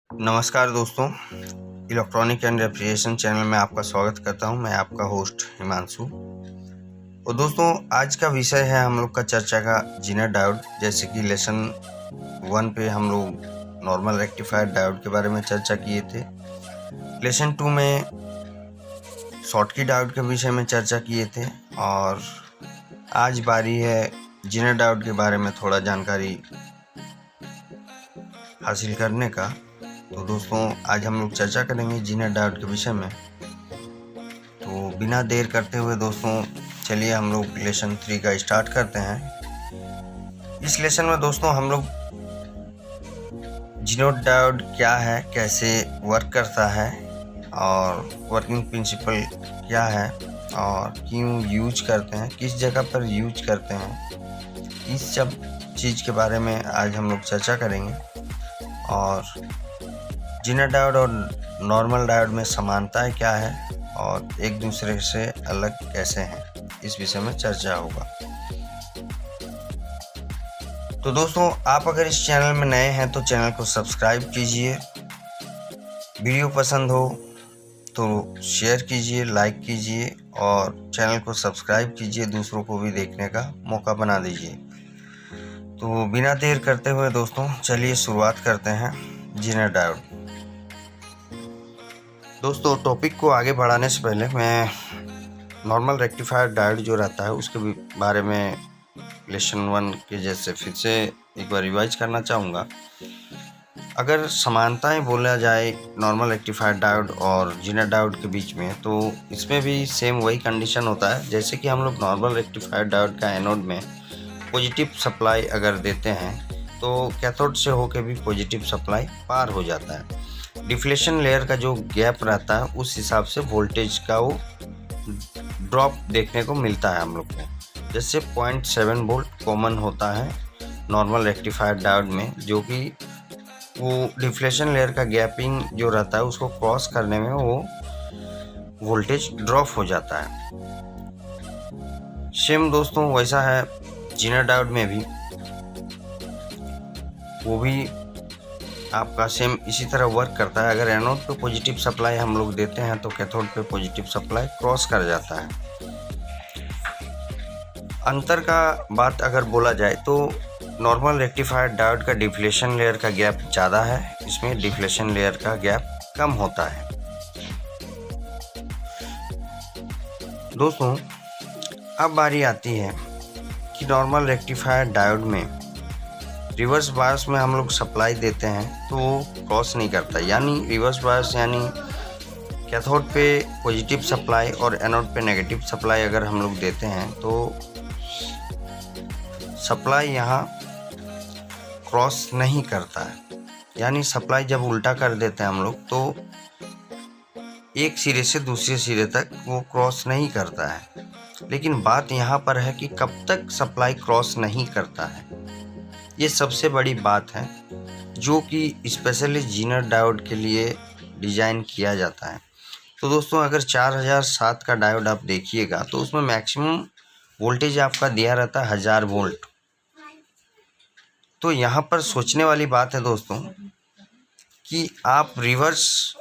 नमस्कार दोस्तों, electronic and refrigeration channel में आपका स्वागत करता हूं। मैं आपका होस्ट हिमांशु। और दोस्तों, आज का विषय है हम लोग का चर्चा का जीनर डायोड। जैसे कि लेसन 1 पे हम लोग नॉर्मल रेक्टिफायर डायोड के बारे में चर्चा किए थे। लेसन 2 में शॉटकी डायोड के विषय में चर्चा किए थे और आज बारी है जीनर डायोड के बारे में थोड़ा जानकारी हासिल करने का। तो दोस्तों, आज हम लोग चर्चा करेंगे जीनर डायोड के विषय में। तो बिना देर करते हुए दोस्तों, चलिए हम लोग लेसन 3 का स्टार्ट करते हैं। इस लेसन में दोस्तों हम लोग जीनर डायोड क्या है, कैसे वर्क करता है और वर्किंग प्रिंसिपल क्या है और क्यों यूज करते हैं, किस जगह पर यूज करते हैं, इस सब चीज़ के बारे में आज हम लोग चर्चा करेंगे। और जीनर डायोड और नॉर्मल डायोड में समानताएं क्या है और एक दूसरे से अलग कैसे हैं, इस विषय में चर्चा होगा। तो दोस्तों, आप अगर इस चैनल में नए हैं तो चैनल को सब्सक्राइब कीजिए। वीडियो पसंद हो तो शेयर कीजिए, लाइक कीजिए और चैनल को सब्सक्राइब कीजिए, दूसरों को भी देखने का मौका बना दीजिए। तो बिना देर करते हुए दोस्तों, चलिए शुरुआत करते हैं जीनर डायोड। दोस्तों, टॉपिक को आगे बढ़ाने से पहले मैं नॉर्मल रेक्टिफायर डायोड जो रहता है उसके बारे में लेसन 1 के जैसे फिर से एक बार रिवाइज करना चाहूँगा। अगर समानताएं बोला जाए नॉर्मल रेक्टिफायर डायोड और जीनर डायोड के बीच में, तो इसमें भी सेम वही कंडीशन होता है। जैसे कि हम लोग नॉर्मल रेक्टिफायर डायोड का एनोड में पॉजिटिव सप्लाई अगर देते हैं तो कैथोड से होकर भी पॉजिटिव सप्लाई पार हो जाता है। डिफ्लेशन लेयर का जो गैप रहता है उस हिसाब से वोल्टेज का वो ड्रॉप देखने को मिलता है हम लोग को। जैसे 0.7 वोल्ट कॉमन होता है नॉर्मल रेक्टिफायर डायोड में, जो कि वो डिफ्लेशन लेयर का गैपिंग जो रहता है उसको क्रॉस करने में वो वोल्टेज ड्रॉप हो जाता है। सेम दोस्तों वैसा है जीनर डायोड में भी, वो भी आपका सेम इसी तरह वर्क करता है। अगर एनोड पे पॉजिटिव सप्लाई हम लोग देते हैं तो कैथोड पे पॉजिटिव सप्लाई क्रॉस कर जाता है। अंतर का बात अगर बोला जाए तो नॉर्मल रेक्टिफायर डायोड का डिफ्लेशन लेयर का गैप ज़्यादा है, इसमें डिफ्लेशन लेयर का गैप कम होता है। दोस्तों, अब बारी आती है कि नॉर्मल रेक्टिफायर डायोड में रिवर्स बायस में हम लोग सप्लाई देते हैं तो क्रॉस नहीं करता। यानी रिवर्स बायस यानी कैथोड पे पॉजिटिव सप्लाई और एनोड पे नेगेटिव सप्लाई अगर हम लोग देते हैं तो सप्लाई यहाँ क्रॉस नहीं करता है। यानी सप्लाई जब उल्टा कर देते हैं हम लोग तो एक सिरे से दूसरे सिरे तक वो क्रॉस नहीं करता है। लेकिन बात यहाँ पर है कि कब तक सप्लाई क्रॉस नहीं करता है, ये सबसे बड़ी बात है जो कि स्पेशली जीनर डायोड के लिए डिज़ाइन किया जाता है। तो दोस्तों, अगर 4007 का डायोड आप देखिएगा तो उसमें मैक्सिमम वोल्टेज आपका दिया रहता है 1000 वोल्ट। तो यहाँ पर सोचने वाली बात है दोस्तों कि आप रिवर्स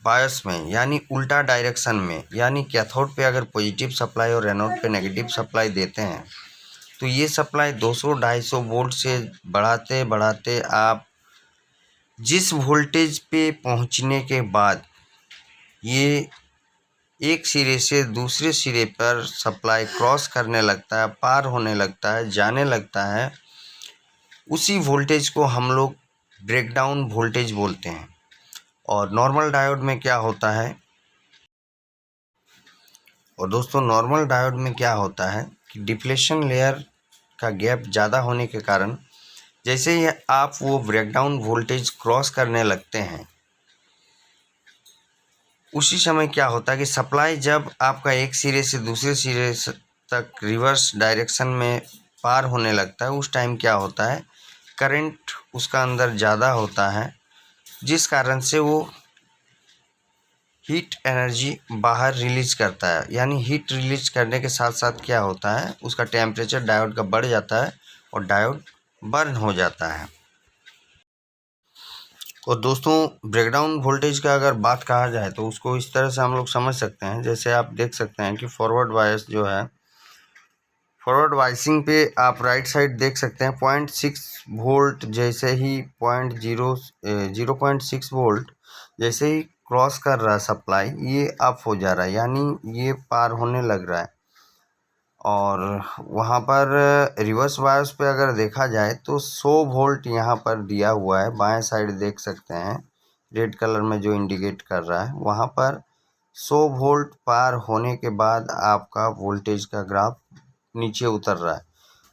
बायस में यानी उल्टा डायरेक्शन में, यानी कैथोड पे अगर पॉजिटिव सप्लाई और एनोड पे नेगेटिव सप्लाई देते हैं तो ये सप्लाई 200-250 वोल्ट से बढ़ाते बढ़ाते आप जिस वोल्टेज पे पहुंचने के बाद ये एक सिरे से दूसरे सिरे पर सप्लाई क्रॉस करने लगता है, पार होने लगता है, जाने लगता है, उसी वोल्टेज को हम लोग ब्रेकडाउन वोल्टेज बोलते हैं। और नॉर्मल डायोड में क्या होता है, और दोस्तों नॉर्मल डायोड में क्या होता है कि डिफ्लेशन लेयर का गैप ज़्यादा होने के कारण जैसे ही आप वो ब्रेकडाउन वोल्टेज क्रॉस करने लगते हैं उसी समय क्या होता है कि सप्लाई जब आपका एक सिरे से दूसरे सिरे तक रिवर्स डायरेक्शन में पार होने लगता है, उस टाइम क्या होता है, करंट उसका अंदर ज़्यादा होता है, जिस कारण से वो हीट एनर्जी बाहर रिलीज करता है। यानी हीट रिलीज करने के साथ साथ क्या होता है, उसका टेम्परेचर डायोड का बढ़ जाता है और डायोड बर्न हो जाता है। और दोस्तों ब्रेकडाउन वोल्टेज का अगर बात कहा जाए तो उसको इस तरह से हम लोग समझ सकते हैं। जैसे आप देख सकते हैं कि फॉरवर्ड बायस जो है, फॉरवर्ड वाइसिंग पे आप राइट साइड देख सकते हैं 0.6 वोल्ट जैसे ही 0.6 वोल्ट जैसे ही क्रॉस कर रहा है सप्लाई, ये अप हो जा रहा है, यानी ये पार होने लग रहा है। और वहाँ पर रिवर्स बायस पे अगर देखा जाए तो 100 वोल्ट यहाँ पर दिया हुआ है। बाएं साइड देख सकते हैं रेड कलर में जो इंडिकेट कर रहा है, वहाँ पर 100 वोल्ट पार होने के बाद आपका वोल्टेज का ग्राफ नीचे उतर रहा है।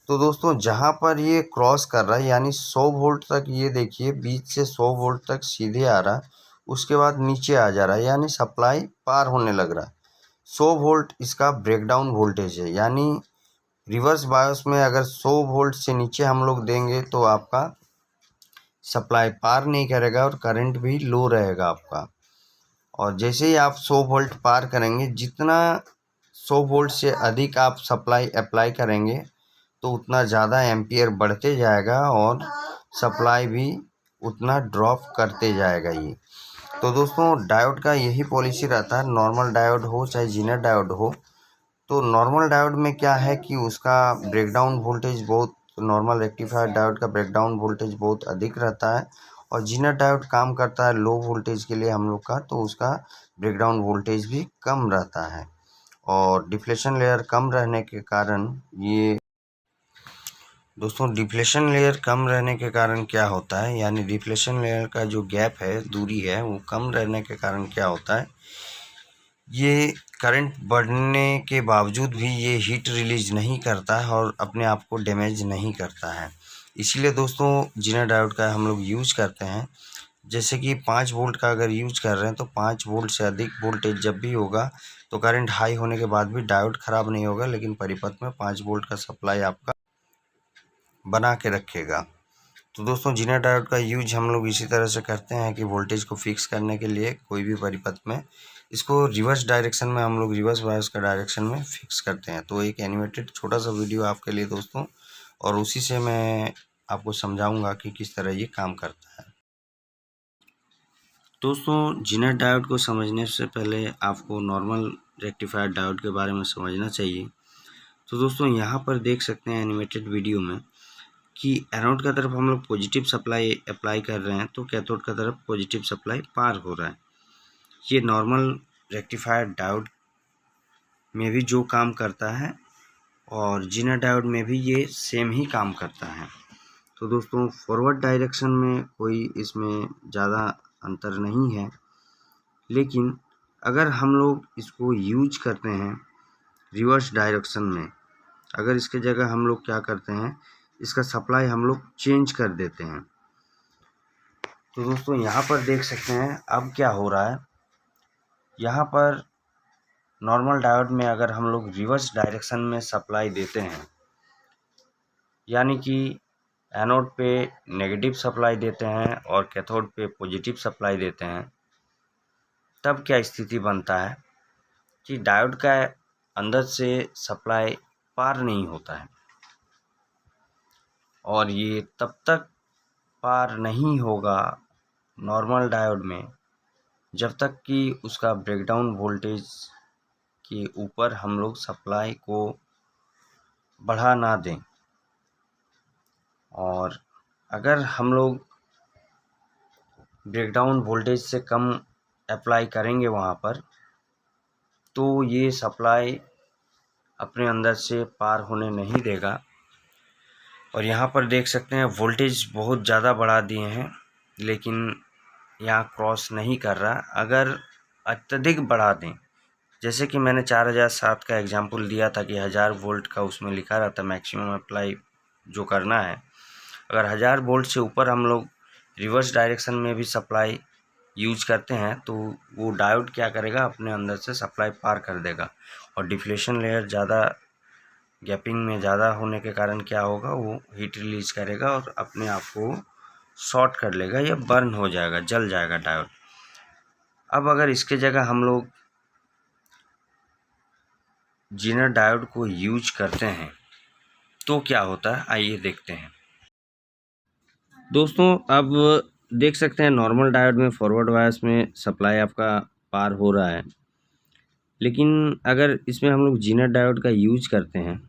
तो दोस्तों जहाँ पर ये क्रॉस कर रहा है, यानी 100 वोल्ट तक, ये देखिए बीच से 100 वोल्ट तक सीधे आ रहा है, उसके बाद नीचे आ जा रहा है, यानी सप्लाई पार होने लग रहा है। 100 वोल्ट इसका ब्रेकडाउन वोल्टेज है, यानी रिवर्स बायस में अगर 100 वोल्ट से नीचे हम लोग देंगे तो आपका सप्लाई पार नहीं करेगा और करंट भी लो रहेगा आपका। और जैसे ही आप 100 वोल्ट पार करेंगे, जितना 100 वोल्ट से अधिक आप सप्लाई अप्लाई करेंगे तो उतना ज़्यादा एम्पियर बढ़ते जाएगा और सप्लाई भी उतना ड्रॉप करते जाएगा ये। तो दोस्तों डायोड का यही पॉलिसी रहता है, नॉर्मल डायोड हो चाहे जीनर डायोड हो। तो नॉर्मल डायोड में क्या है कि उसका ब्रेकडाउन वोल्टेज बहुत, नॉर्मल रेक्टिफायर डायोड का ब्रेकडाउन वोल्टेज बहुत अधिक रहता है, और जीनर डायोड काम करता है लो वोल्टेज के लिए हम लोग का, तो उसका ब्रेकडाउन वोल्टेज भी कम रहता है। और डिफ्लेशन लेयर कम रहने के कारण ये दोस्तों डिफ्लेशन लेयर कम रहने के कारण क्या होता है, यानी डिफ्लेशन लेयर का जो गैप है, दूरी है, वो कम रहने के कारण क्या होता है, ये करंट बढ़ने के बावजूद भी ये हीट रिलीज नहीं करता है और अपने आप को डैमेज नहीं करता है। इसीलिए दोस्तों जीनर डायोड का हम लोग यूज करते हैं। जैसे कि 5 वोल्ट का अगर यूज कर रहे हैं तो 5 वोल्ट से अधिक वोल्टेज जब भी होगा तो करंट हाई होने के बाद भी डायोड ख़राब नहीं होगा, लेकिन परिपथ में 5 वोल्ट का सप्लाई आपका बना के रखेगा। तो दोस्तों जीनर डायोड का यूज हम लोग इसी तरह से करते हैं कि वोल्टेज को फिक्स करने के लिए कोई भी परिपथ में इसको रिवर्स डायरेक्शन में, हम लोग रिवर्स बायस का डायरेक्शन में फिक्स करते हैं। तो एक एनिमेटेड छोटा सा वीडियो आपके लिए दोस्तों, और उसी से मैं आपको समझाऊंगा कि किस तरह ये काम करता है। दोस्तों जीनर डायोड को समझने से पहले आपको नॉर्मल रेक्टिफायर डायोड के बारे में समझना चाहिए। तो दोस्तों यहाँ पर देख सकते हैं एनिमेटेड वीडियो में कि एनोड का तरफ हम लोग पॉजिटिव सप्लाई अप्लाई कर रहे हैं तो कैथोड का तरफ पॉजिटिव सप्लाई पार हो रहा है। ये नॉर्मल रेक्टिफायर डायोड में भी जो काम करता है और जीनर डायोड में भी ये सेम ही काम करता है। तो दोस्तों फॉरवर्ड डायरेक्शन में कोई इसमें ज़्यादा अंतर नहीं है, लेकिन अगर हम लोग इसको यूज करते हैं रिवर्स डायरेक्शन में, अगर इसके जगह हम लोग क्या करते हैं, इसका सप्लाई हम लोग चेंज कर देते हैं। तो दोस्तों यहाँ पर देख सकते हैं अब क्या हो रहा है। यहाँ पर नॉर्मल डायोड में अगर हम लोग रिवर्स डायरेक्शन में सप्लाई देते हैं, यानी कि एनोड पे नेगेटिव सप्लाई देते हैं और कैथोड पे पॉजिटिव सप्लाई देते हैं, तब क्या स्थिति बनता है कि डायोड का अंदर से सप्लाई पार नहीं होता है, और ये तब तक पार नहीं होगा नॉर्मल डायोड में जब तक कि उसका ब्रेकडाउन वोल्टेज के ऊपर हम लोग सप्लाई को बढ़ा ना दें। और अगर हम लोग ब्रेकडाउन वोल्टेज से कम अप्लाई करेंगे वहाँ पर, तो ये सप्लाई अपने अंदर से पार होने नहीं देगा। और यहाँ पर देख सकते हैं वोल्टेज बहुत ज़्यादा बढ़ा दिए हैं, लेकिन यहाँ क्रॉस नहीं कर रहा। अगर अत्यधिक बढ़ा दें, जैसे कि मैंने 4007 का एग्जाम्पल दिया था कि 1000 वोल्ट का उसमें लिखा रहता मैक्सिमम अप्लाई जो करना है, अगर 1000 वोल्ट से ऊपर हम लोग रिवर्स डायरेक्शन में भी सप्लाई यूज करते हैं तो वो डायोड क्या करेगा, अपने अंदर से सप्लाई पार कर देगा, और डिफ्लेशन लेयर ज़्यादा गैपिंग में ज़्यादा होने के कारण क्या होगा, वो हीट रिलीज करेगा और अपने आप को शॉर्ट कर लेगा या बर्न हो जाएगा, जल जाएगा डायोड। अब अगर इसके जगह हम लोग जीनर डायोड को यूज करते हैं तो क्या होता है, आइए देखते हैं। दोस्तों अब देख सकते हैं नॉर्मल डायोड में फॉरवर्ड बायस में सप्लाई आपका पार हो रहा है, लेकिन अगर इसमें हम लोग जीनर डायोड का यूज करते हैं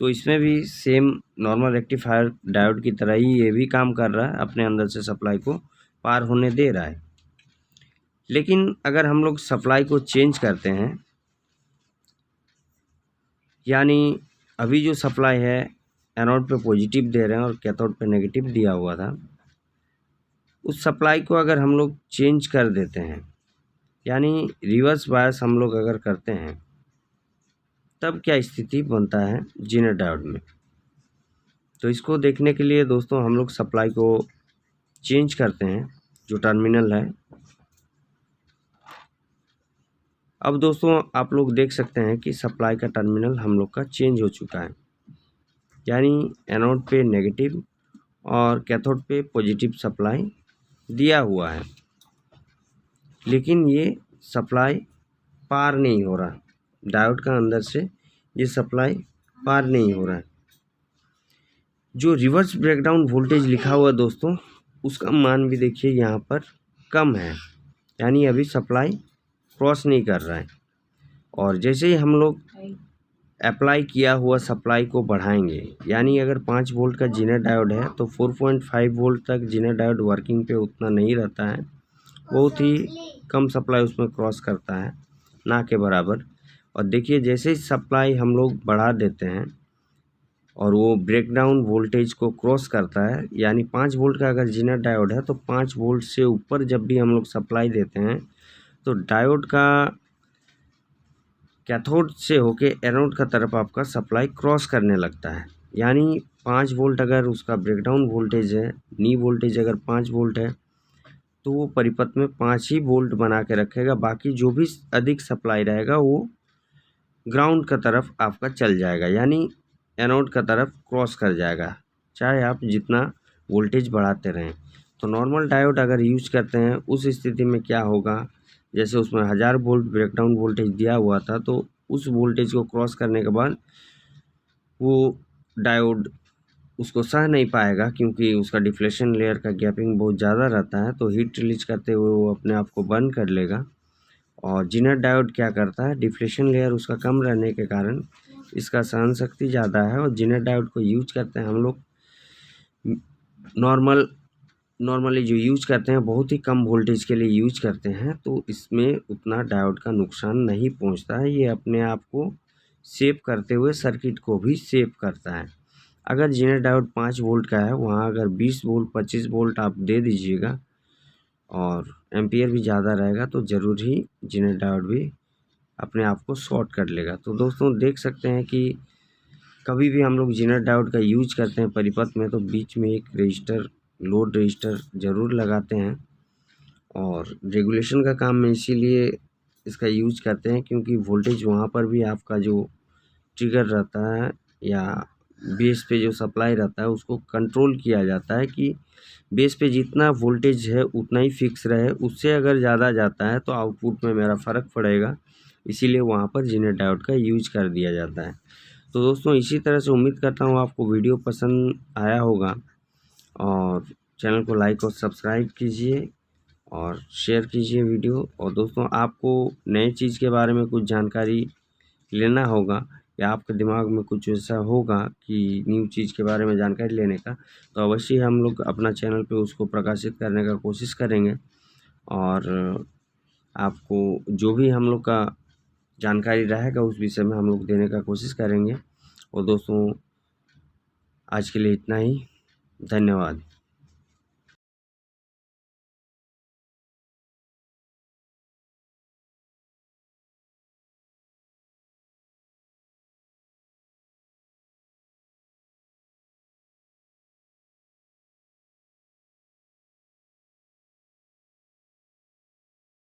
तो इसमें भी सेम नॉर्मल रेक्टिफायर डायोड की तरह ही ये भी काम कर रहा है, अपने अंदर से सप्लाई को पार होने दे रहा है। लेकिन अगर हम लोग सप्लाई को चेंज करते हैं, यानी अभी जो सप्लाई है एनोड पे पॉजिटिव दे रहे हैं और कैथोड पे नेगेटिव दिया हुआ था, उस सप्लाई को अगर हम लोग चेंज कर देते हैं, यानी रिवर्स बायस हम लोग अगर करते हैं, तब क्या स्थिति बनता है जीनर डायोड में। तो इसको देखने के लिए दोस्तों हम लोग सप्लाई को चेंज करते हैं, जो टर्मिनल है। अब दोस्तों आप लोग देख सकते हैं कि सप्लाई का टर्मिनल हम लोग का चेंज हो चुका है, यानी एनोड पे नेगेटिव और कैथोड पे पॉजिटिव सप्लाई दिया हुआ है, लेकिन ये सप्लाई पार नहीं हो रहा, डायोड का अंदर से ये सप्लाई पार नहीं हो रहा है। जो रिवर्स ब्रेकडाउन वोल्टेज लिखा हुआ दोस्तों, उसका मान भी देखिए यहाँ पर कम है, यानी अभी सप्लाई क्रॉस नहीं कर रहा है। और जैसे ही हम लोग अप्लाई किया हुआ सप्लाई को बढ़ाएंगे, यानी अगर 5 वोल्ट का जीनर डायोड है तो 4.5 वोल्ट तक जीनर डायोड वर्किंग पे उतना नहीं रहता है, बहुत ही कम सप्लाई उसमें क्रॉस करता है, ना के बराबर। और देखिए जैसे ही सप्लाई हम लोग बढ़ा देते हैं और वो ब्रेकडाउन वोल्टेज को क्रॉस करता है, यानी 5 वोल्ट का अगर जीनर डायोड है तो 5 वोल्ट से ऊपर जब भी हम लोग सप्लाई देते हैं तो डायोड का कैथोड से होके एनोड का तरफ आपका सप्लाई क्रॉस करने लगता है। यानी 5 वोल्ट अगर उसका ब्रेकडाउन वोल्टेज है, नी वोल्टेज अगर 5 वोल्ट है, तो वो परिपथ में 5 ही वोल्ट बना के रखेगा, बाकी जो भी अधिक सप्लाई रहेगा वो ग्राउंड का तरफ आपका चल जाएगा, यानी एनोड का तरफ क्रॉस कर जाएगा, चाहे आप जितना वोल्टेज बढ़ाते रहें। तो नॉर्मल डायोड अगर यूज करते हैं उस स्थिति में क्या होगा, जैसे उसमें 1000 वोल्ट ब्रेकडाउन वोल्टेज दिया हुआ था, तो उस वोल्टेज को क्रॉस करने के बाद वो डायोड उसको सह नहीं पाएगा, क्योंकि उसका डिफ्लेशन लेयर का गैपिंग बहुत ज़्यादा रहता है, तो हीट रिलीज करते हुए वो अपने आप को बंद कर लेगा। और जीनर डायोड क्या करता है, डिफ्लेशन लेयर उसका कम रहने के कारण इसका सहन शक्ति ज़्यादा है, और जीनर डायोड को यूज करते हैं हम लोग नॉर्मली जो यूज करते हैं बहुत ही कम वोल्टेज के लिए यूज करते हैं, तो इसमें उतना डायोड का नुकसान नहीं पहुंचता है। ये अपने आप को सेव करते हुए सर्किट को भी सेव करता है। अगर जीनर डायोड 5 वोल्ट का है, वहाँ अगर 20 वोल्ट 25 वोल्ट आप दे दीजिएगा और एम्पियर भी ज़्यादा रहेगा, तो ज़रूर ही जीनर डायोड भी अपने आप को शॉर्ट कर लेगा। तो दोस्तों देख सकते हैं कि कभी भी हम लोग जीनर डायोड का यूज करते हैं परिपथ में, तो बीच में एक रजिस्टर, लोड रजिस्टर ज़रूर लगाते हैं। और रेगुलेशन का काम में इसीलिए इसका यूज करते हैं, क्योंकि वोल्टेज वहाँ पर भी आपका जो ट्रिगर रहता है या बेस पे जो सप्लाई रहता है उसको कंट्रोल किया जाता है कि बेस पे जितना वोल्टेज है उतना ही फिक्स रहे, उससे अगर ज़्यादा जाता है तो आउटपुट में मेरा फ़र्क पड़ेगा, इसीलिए वहाँ पर जीनर डायोड का यूज कर दिया जाता है। तो दोस्तों इसी तरह से उम्मीद करता हूँ आपको वीडियो पसंद आया होगा, और चैनल को लाइक और सब्सक्राइब कीजिए और शेयर कीजिए वीडियो। और दोस्तों आपको नए चीज़ के बारे में कुछ जानकारी लेना होगा या आपके दिमाग में कुछ ऐसा होगा कि न्यू चीज़ के बारे में जानकारी लेने का, तो अवश्य हम लोग अपना चैनल पे उसको प्रकाशित करने का कोशिश करेंगे, और आपको जो भी हम लोग का जानकारी रहेगा उस विषय में हम लोग देने का कोशिश करेंगे। और दोस्तों आज के लिए इतना ही, धन्यवाद।